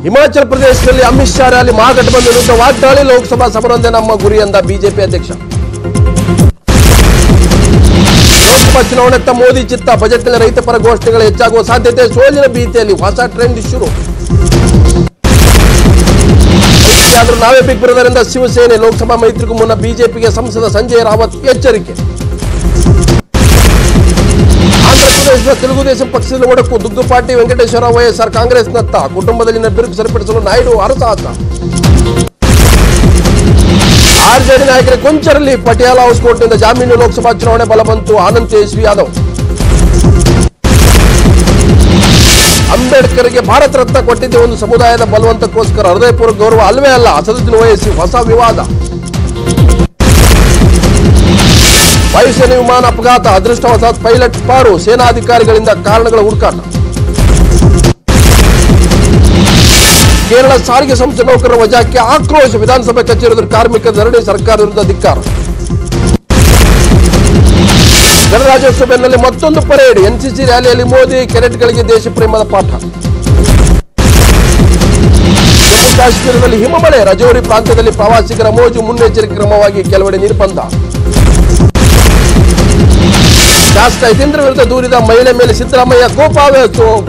ಹಿಮಾಚಲ ಪ್ರದೇಶದಲ್ಲಿ ಅಮಿತ್ ಶಾ ರ್ಯಾಲಿ, ಮಹಾಗಠಬಂಧನ್ ವಿರುದ್ಧ ವಾಗ್ದಾಳಿ, ಲೋಕಸಭಾ ಸಮರವೊಂದೇ ನಮ್ಮ ಗುರಿ ಎಂದ ಬಿಜೆಪಿ ಅಧ್ಯಕ್ಷ. ಲೋಕಸಭಾ ಚುನಾವಣೆತ್ತ ಮೋದಿ ಚಿತ್ತ, ಬಜೆಟ್ನಲ್ಲಿ ರೈತ ಪರ ಘೋಷಣೆಗಳು ಹೆಚ್ಚಾಗುವ ಸಾಧ್ಯತೆ, ಸೋಲಿನ ಭೀತಿಯಲ್ಲಿ ಹೊಸ ಟ್ರೆಂಡ್ ಶುರು. ಆದರೂ ನಾವೇ ಬಿಗ್ ಬ್ರದರ್ ಎಂದ ಶಿವಸೇನೆ, ಲೋಕಸಭಾ ಮೈತ್ರಿಗೂ ಮುನ್ನ ಬಿಜೆಪಿಗೆ ಸಂಸದ ಸಂಜಯ್ ರಾವತ್ ಎಚ್ಚರಿಕೆ. ಆಂಧ್ರಪ್ರದೇಶದ ತೆಲುಗುದೇಶಂ ಪಕ್ಷದಲ್ಲಿ ಒಡಕು, ದುಗ್ಗುಪಾಟಿ ವೆಂಕಟೇಶ್ವರ ವೈಎಸ್ಆರ್ ಕಾಂಗ್ರೆಸ್ನತ್ತ, ಕುಟುಂಬದಲ್ಲಿನ ಬಿರುಕು ಸರಿಪಡಿಸಲು ನಾಯ್ಡು ಹರಸಾಹಸ. ಆರ್ಜೆಡಿ ನಾಯಕರ ಕೊಂಚರಲ್ಲಿ, ಪಟಿಯಾಲ ಹೌಸ್ ಕೋರ್ಟ್ನಿಂದ ಜಾಮೀನು, ಲೋಕಸಭಾ ಚುನಾವಣೆ ಬಲ ಬಂತು, ಆನಂದ್ ತೇಜಸ್ವಿ ಯಾದವ್. ಅಂಬೇಡ್ಕರ್ಗೆ ಭಾರತ ರತ್ನ ಕೊಟ್ಟಿದ್ದೆ ಒಂದು ಸಮುದಾಯದ ಬಲವಂತಕ್ಕೋಸ್ಕರ, ಹೃದಯಪೂರ್ವಕ ಗೌರವ ಅಲ್ವೇ ಅಲ್ಲ, ಅಸದುದ್ದೀನ್ ಓವೈಸಿ ಹೊಸ ವಿವಾದ. ವಾಯುಸೇನೆ ವಿಮಾನ ಅಪಘಾತ, ಅದೃಷ್ಟವಶಾತ್ ಪೈಲಟ್ ಪಾರು, ಸೇನಾಧಿಕಾರಿಗಳಿಂದ ಕಾರಣಗಳ ಹುಡುಕಾಟ. ಕೇರಳ ಸಾರಿಗೆ ಸಂಸ್ಥೆ ನೌಕರರ ವಜಾಕ್ಕೆ ಆಕ್ರೋಶ, ವಿಧಾನಸಭೆ ಕಚೇರಿ ಎದುರು ಕಾರ್ಮಿಕರ ಧರಣಿ, ಸರ್ಕಾರ ವಿರುದ್ಧ ಧಿಕ್ಕಾರ. ಗಣರಾಜ್ಯೋತ್ಸವ ಬೆನ್ನಲ್ಲೇ ಮತ್ತೊಂದು ಪರೇಡ್, ಎನ್ಸಿಸಿ ರ್ಯಾಲಿಯಲ್ಲಿ ಮೋದಿ, ಕೆಡೆಟ್ಗಳಿಗೆ ದೇಶ ಪ್ರೇಮದ ಪಾಠ. ಜಮ್ಮು ಕಾಶ್ಮೀರದಲ್ಲಿ ಹಿಮಮಳೆ, ರಜೌರಿ ಪ್ರಾಂತ್ಯದಲ್ಲಿ ಪ್ರವಾಸಿಗರ ಮೋಜು, ಮುನ್ನೆಚ್ಚರಿಕೆ ಕ್ರಮವಾಗಿ ಕೆಲವೆಡೆ ನಿರ್ಬಂಧ. ಶಾಸಕ ಯತೀಂದ್ರ ವಿರುದ್ಧ ದೂರಿದ ಮಹಿಳೆ ಮೇಲೆ ಸಿದ್ದರಾಮಯ್ಯ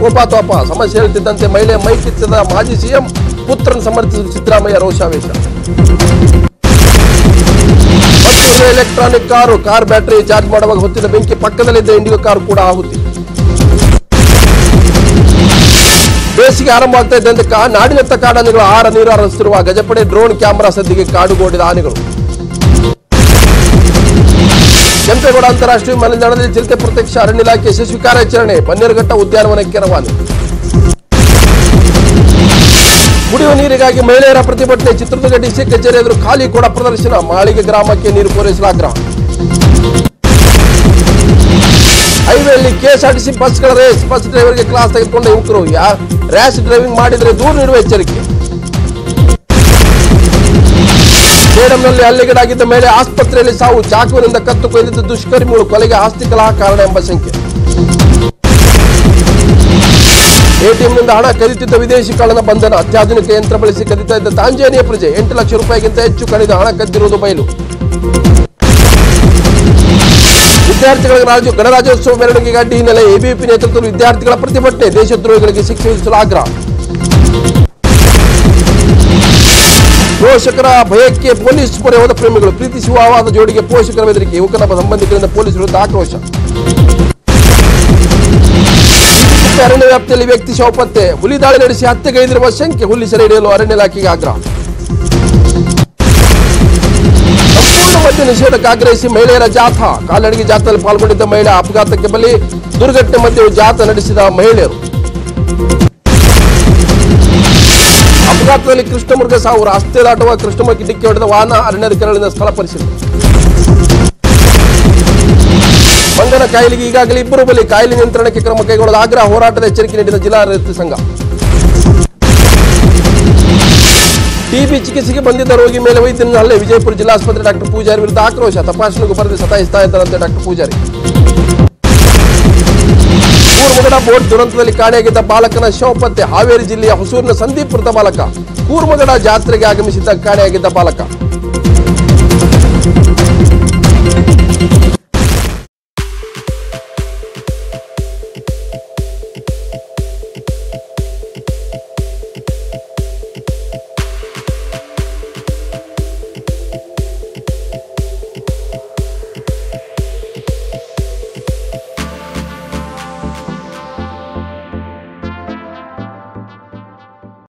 ಕೋಪಾತಾಪ, ಸಮಸ್ಯೆ ಹೇಳ್ತಿದ್ದಂತೆ ಮಹಿಳೆ ಮೈಕಿತ್ತದ ಮಾಜಿ ಸಿಎಂ, ಪುತ್ರನ ಸಮರ್ಥಿಸಿದ ಸಿದ್ದರಾಮಯ್ಯ ರೋಷಾವೇಶ. ಮತ್ತು ಎಲೆಕ್ಟ್ರಾನಿಕ್ ಕಾರ್ ಬ್ಯಾಟರಿ ಚಾರ್ಜ್ ಮಾಡುವಾಗ ಹೊತ್ತಿದ ಬೆಂಕಿ, ಪಕ್ಕದಲ್ಲಿದ್ದ ಇಂಡಿಗೋ ಕಾರು ಕೂಡ ಆಹುತಿ. ಬೇಸಿಗೆ ಆರಂಭ ಆಗ್ತಾ ಇದ್ದಂತೆ ನಾಡಿನತ್ತ ಕಾಡಾನೆಗಳು ಆಹಾರ ನೀರು ಹರಿಸುತ್ತಿರುವ, ಗಜಪಡೆ ಡ್ರೋನ್ ಕ್ಯಾಮೆರಾ ಸದ್ದಿಗೆ ಕಾಡುಗೋಡಿದ ಆನೆಗಳು. ಕೆಂಪೇಗೌಡ ಅಂತಾರಾಷ್ಟ್ರೀಯ ವಿಮಾನ ನಿಲ್ದಾಣದಲ್ಲಿ ಚಿರತೆ ಪ್ರತ್ಯಕ್ಷ, ಅರಣ್ಯ ಇಲಾಖೆ ಯಶಸ್ವಿ ಕಾರ್ಯಾಚರಣೆ, ಬನ್ನೇರುಘಟ್ಟ ಉದ್ಯಾನವನಕ್ಕೆ ರವಾನೆ. ಕುಡಿಯುವ ನೀರಿಗಾಗಿ ಮಹಿಳೆಯರ ಪ್ರತಿಭಟನೆ, ಚಿತ್ರದುರ್ಗ ಡಿಸಿ ಕಚೇರಿ ಎದುರು ಖಾಲಿ ಕೊಡ ಪ್ರದರ್ಶನ, ಮಾಳಿಗೆ ಗ್ರಾಮಕ್ಕೆ ನೀರು ಪೂರೈಸಲು ಆಗ್ರಹ. ಹೈವೇಯಲ್ಲಿ ಕೆಎಸ್ಆರ್ಟಿಸಿ ಬಸ್ಗಳ ರೇಸ್, ಬಸ್ ಡ್ರೈವರ್ಗೆ ಕ್ಲಾಸ್ ತೆಗೆದುಕೊಂಡ ಯುವಕರು, ರ್ಯಾಶ್ ಡ್ರೈವಿಂಗ್ ಮಾಡಿದರೆ ದೂರು ನೀಡುವ ಎಚ್ಚರಿಕೆ. ಸೇಡಂನಲ್ಲಿ ಹಲ್ಲೆಗೀಡಾಗಿದ್ದ ಮಹಿಳೆ ಆಸ್ಪತ್ರೆಯಲ್ಲಿ ಸಾವು, ಚಾಕುವಿನಿಂದ ಕತ್ತು ಕೊಯ್ದಿದ್ದ ದುಷ್ಕರ್ಮಿಗಳು, ಕೊಲೆಗೆ ಆಸ್ತಿ ಕಲಹ ಕಾರಣ ಎಂಬ ಶಂಕೆ. ಎಟಿಎಂನಿಂದ ಹಣ ಕದಿತಿದ್ದ ವಿದೇಶಿ ಕಳ್ಳನ ಬಂಧನ, ಅತ್ಯಾಧುನಿಕ ಯಂತ್ರ ಬಳಸಿ ಕದಿತಾ ಇದ್ದ ತಾಂಜಾನಿಯಾ ಪ್ರಜೆ, 8 ಲಕ್ಷ ರೂಪಾಯಿಗಿಂತ ಹೆಚ್ಚು ಕಡಿದ ಹಣ ಕದ್ದಿರುವುದು ಬಯಲು. ವಿದ್ಯಾರ್ಥಿಗಳ ಗಣರಾಜ್ಯೋತ್ಸವ ಮೆರವಣಿಗೆಗೆ ಅಡ್ಡಿ ಹಿನ್ನೆಲೆ, ಎಬಿವಿಪಿ ನೇತೃತ್ವದಲ್ಲಿ ವಿದ್ಯಾರ್ಥಿಗಳ ಪ್ರತಿಭಟನೆ, ದೇಶದ್ರೋಹಿಗಳಿಗೆ ಶಿಕ್ಷೆ ವಿಧಿಸಲು ಆಗ್ರಹ. ಪೋಷಕರ ಭಯಕ್ಕೆ ಪೊಲೀಸ್ ಮೊರೆ ಹೋದ ಪ್ರೇಮಿಗಳು, ಪ್ರೀತಿಸುವ ಆವಾದ ಜೋಡಿಗೆ ಪೋಷಕರ ಬೆದರಿಕೆ, ಯುವಕನ ಸಂಬಂಧಿಕರಿಂದ ಪೊಲೀಸ್ ವಿರುದ್ಧ ಆಕ್ರೋಶ. ಅರಣ್ಯ ವ್ಯಾಪ್ತಿಯಲ್ಲಿ ವ್ಯಕ್ತಿ ಶವ ಪತ್ತೆ, ಹುಲಿ ದಾಳಿ ನಡೆಸಿ ಹತ್ಯೆಗೈದಿರುವ ಶಂಕೆ, ಹುಲಿ ಸೆರೆ ಹಿಡಿಯಲು ಅರಣ್ಯ ಇಲಾಖೆಗೆ ಆಗ್ರಹ. ಸಂಪೂರ್ಣ ಮದ್ಯ ನಿಷೇಧಕ್ಕೆ ಆಗ್ರಹಿಸಿ ಮಹಿಳೆಯರ ಜಾಥಾ, ಕಾಲ್ನಡಿಗೆ ಜಾಥಾದಲ್ಲಿ ಪಾಲ್ಗೊಂಡಿದ್ದ ಮಹಿಳೆ ಅಪಘಾತಕ್ಕೆ ಬಲಿ, ದುರ್ಘಟನೆ ಮಧ್ಯೆ ಜಾಥಾ ನಡೆಸಿದ ಮಹಿಳೆಯರು. ಅಪಘಾತದಲ್ಲಿ ಕೃಷ್ಣಮೃಗ ಸಾವು, ರಸ್ತೆ ದಾಟುವ ಕೃಷ್ಣಮೃಗಕ್ಕೆ ಡಿಕ್ಕಿ ಹೊಡೆದ ವಾಹನ, ಅರಣ್ಯಾಧಿಕಾರಿಗಳಿಂದ ಸ್ಥಳ ಪರಿಶೀಲನೆ. ಮಂಗನ ಕಾಯಿಲೆಗೆ ಈಗಾಗಲೇ 2 ಬಲಿ, ಕಾಯಿಲೆ ನಿಯಂತ್ರಣಕ್ಕೆ ಕ್ರಮ ಕೈಗೊಳ್ಳಲು ಆಗ್ರಹ, ಹೋರಾಟದ ಎಚ್ಚರಿಕೆ ನೀಡಿದ ಜಿಲ್ಲಾ ರೈತ ಸಂಘ. ಟಿಬಿ ಚಿಕಿತ್ಸೆಗೆ ಬಂದಿದ್ದ ರೋಗಿ ಮೇಲೆ ವೈದ್ಯನ ಹಲ್ಲೆ, ವಿಜಯಪುರ ಜಿಲ್ಲಾಸ್ಪತ್ರೆ ಡಾಕ್ಟರ್ ಪೂಜಾರಿ ವಿರುದ್ಧ ಆಕ್ರೋಶ, ತಪಾಸಣೆಗೂ ಬರೆದು ಸತಾಯಿಸ್ತಾ ಇದ್ದಾರಂತೆ ಡಾಕ್ಟರ್ ಪೂಜಾರಿ. ಕೂರ್ಮಗಡ ಬೋಟ್ ದುರಂತದಲ್ಲಿ ಕಾಣೆಯಾಗಿದ್ದ ಬಾಲಕನ ಶವ ಪತ್ತೆ, ಹಾವೇರಿ ಜಿಲ್ಲೆಯ ಹೊಸೂರಿನ ಸಂದೀಪ್ ಮೃತ ಬಾಲಕ, ಕೂರ್ಮಗಡ ಜಾತ್ರೆಗೆ ಆಗಮಿಸಿದ್ದ ಕಾಣೆಯಾಗಿದ್ದ ಬಾಲಕ.